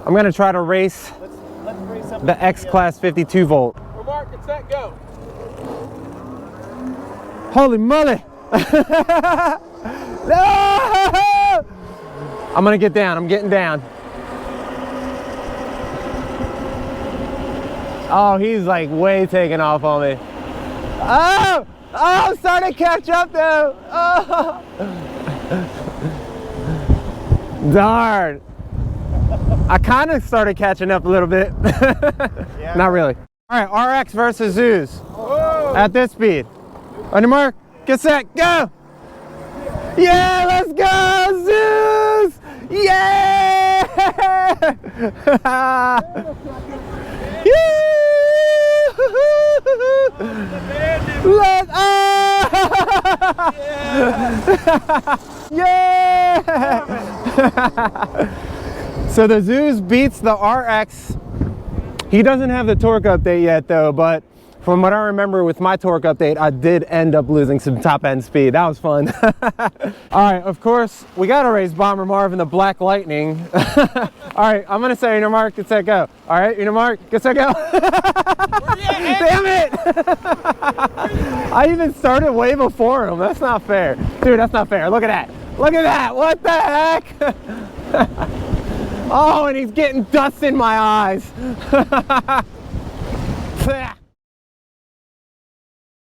I'm gonna try to race, let's race up the X-Class 52 volt. Mark, it's that go. Holy moly! No! I'm gonna get down, I'm getting down. Oh, he's like way taking off on me. Oh! Oh, I'm starting to catch up though. Oh. Darn. I kind of started catching up a little bit. Yeah. Not really. All right, RX versus Zooz. Whoa. At this speed. On your mark, get set, go! Yeah, let's go, Zooz! Yeah! Let's yeah! So the Zooz beats the RX. He doesn't have the torque update yet though, but from what I remember with my torque update, I did end up losing some top end speed. That was fun. All right, of course, we gotta race Bomber Marvin, the Black Lightning. All right, I'm gonna say your mark, get set, go. All right, your mark, get set, go. Damn it! I even started way before him. That's not fair. Dude, that's not fair. Look at that. Look at that. What the heck? Oh, and he's getting dust in my eyes.